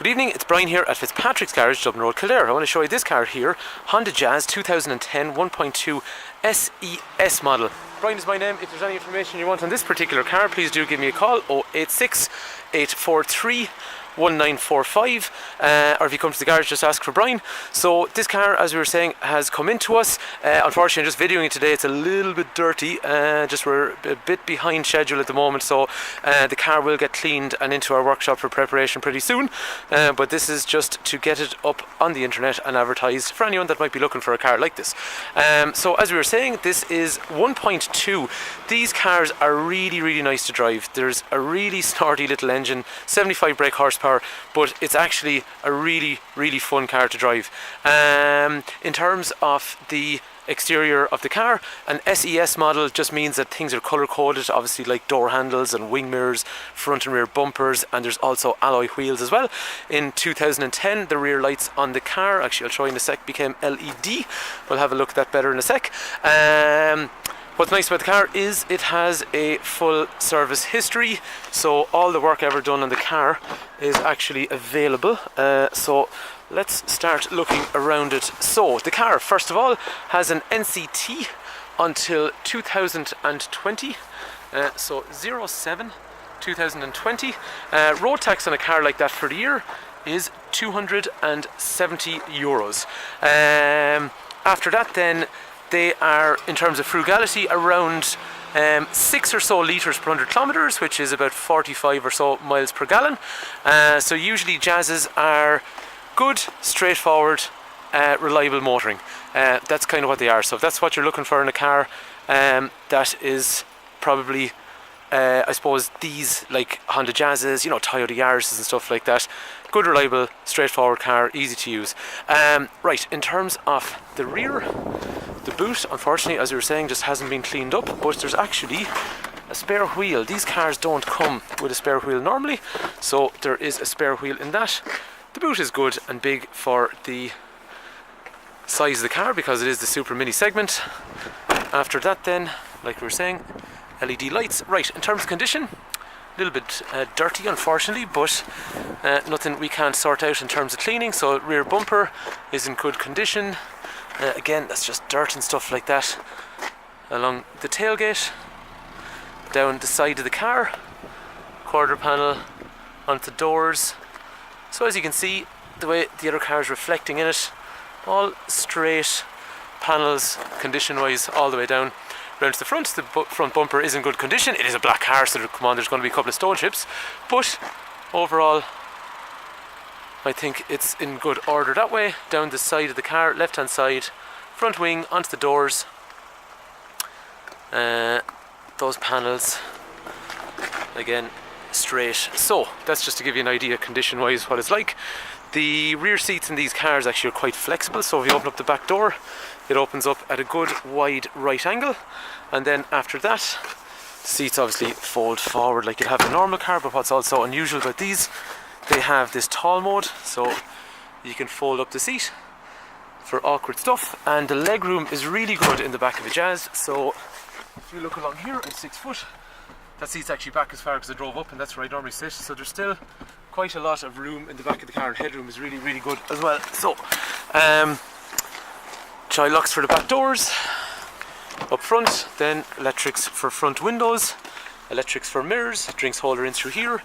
Good evening, it's Brian here at Fitzpatrick's Garage, Dublin Road, Kildare. I want to show you this car here, Honda Jazz 2010 1.2 SES model. Brian is my name. If there's any information you want on this particular car, please do give me a call, 086 843 1945, or if you come to the garage, just ask for Brian. So this car, as we were saying, has come into us. Unfortunately, I'm just videoing it today. It's a little bit dirty. Just we're a bit behind schedule at the moment, so the car will get cleaned and into our workshop for preparation pretty soon. But this is just to get it up on the internet and advertised for anyone that might be looking for a car like this. So as we were saying, this is 1.2. These cars are really nice to drive. There's a really snorty little engine, 75 brake horsepower, but it's actually a really fun car to drive. In terms of the exterior of the car, an SES model just means that things are color coded, obviously, like door handles and wing mirrors, front and rear bumpers, and there's also alloy wheels as well. In 2010, the rear lights on the car, actually I'll show you in a sec, became LED. We'll have a look at that better in a sec. What's nice about the car is it has a full service history, so all the work ever done on the car is actually available. So let's start looking around it. So the car, first of all, has an NCT until 2020, so 07 2020. Road tax on a car like that for the year is €270. After that then, they are, in terms of frugality, around 6 or so litres per 100 kilometres, which is about 45 or so miles per gallon. So usually Jazzes are good, straightforward, reliable motoring. That's kind of what they are. So if that's what you're looking for in a car, that is probably, I suppose, these, like Honda Jazzes, you know, Toyota Yaris's and stuff like that. Good, reliable, straightforward car, easy to use. Right, in terms of the rear, the boot, unfortunately, as we were saying, just hasn't been cleaned up, but there's actually a spare wheel. These cars don't come with a spare wheel normally, so there is a spare wheel in that. The boot is good and big for the size of the car because it is the super mini segment. After that then, like we were saying, LED lights. Right, in terms of condition, a little bit dirty unfortunately, but nothing we can't sort out in terms of cleaning. So rear bumper is in good condition. Again, that's just dirt and stuff like that along the tailgate, down the side of the car, quarter panel onto the doors. So as you can see, the way the other car is reflecting in it, all straight panels condition wise all the way down. Round to the front, the front bumper is in good condition. It is a black car, so come on, there's going to be a couple of stone chips, but overall I think it's in good order that way. Down the side of the car, left hand side, front wing onto the doors, those panels again straight. So that's just to give you an idea condition wise what it's like. The rear seats in these cars actually are quite flexible, so if you open up the back door, it opens up at a good wide right angle, and then after that the seats obviously fold forward like you'd have in a normal car. But what's also unusual about these, they have this tall mode, so you can fold up the seat for awkward stuff, and the leg room is really good in the back of a Jazz. So if you look along here, I'm 6 foot. That seat's actually back as far as I drove up, and that's where I normally sit. So there's still quite a lot of room in the back of the car, and headroom is really good as well. So child locks for the back doors up front, then electrics for front windows, electrics for mirrors, drinks holder in through here.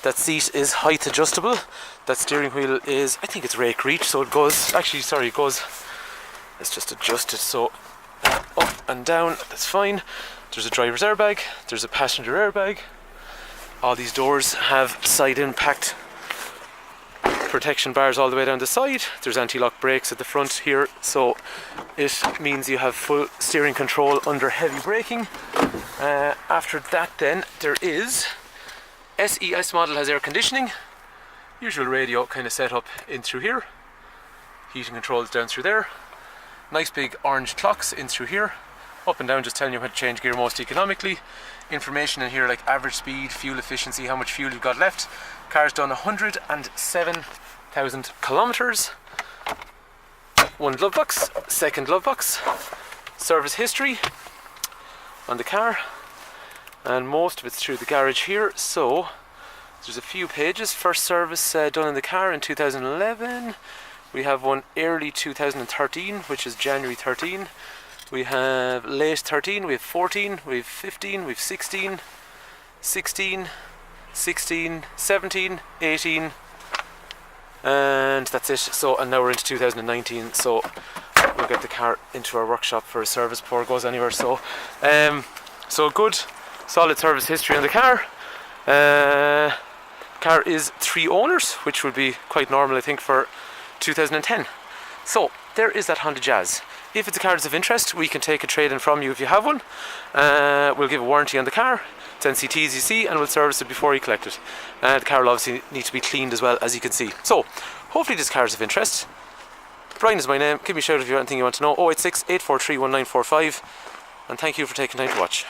That seat is height adjustable. That steering wheel is, I think it's rake reach, so it goes, actually sorry, it goes, let's just adjust it, so up and down, that's fine. There's a driver's airbag, there's a passenger airbag. All these doors have side impact protection bars all the way down the side. There's anti-lock brakes at the front here, so it means you have full steering control under heavy braking. After that then, there is SES model, has air conditioning, usual radio kind of set up in through here, heating controls down through there, nice big orange clocks in through here, up and down just telling you how to change gear most economically. Information in here like average speed, fuel efficiency, how much fuel you've got left. Car's done 107,000 kilometres. One glove box, second glove box, service history on the car, and most of it's through the garage here. So There's a few pages. First service done in the car in 2011. We have one early 2013, which is January 13. We have late 13, we have 14, we have 15, we have 16, 16, 16, 17, 18, and that's it. So, and now we're into 2019, so we'll get the car into our workshop for a service before it goes anywhere. So, so good, solid service history on the car. Car is 3 owners, which would be quite normal, I think, for 2010. So there is that Honda Jazz. If it's a car that's of interest, we can take a trade-in from you if you have one. We'll give a warranty on the car. It's NCTs you see, and we'll service it before you collect it. The car will obviously need to be cleaned as well, as you can see. So hopefully this car is of interest. Brian is my name. Give me a shout if you have anything you want to know. 086 843 1945. And thank you for taking time to watch.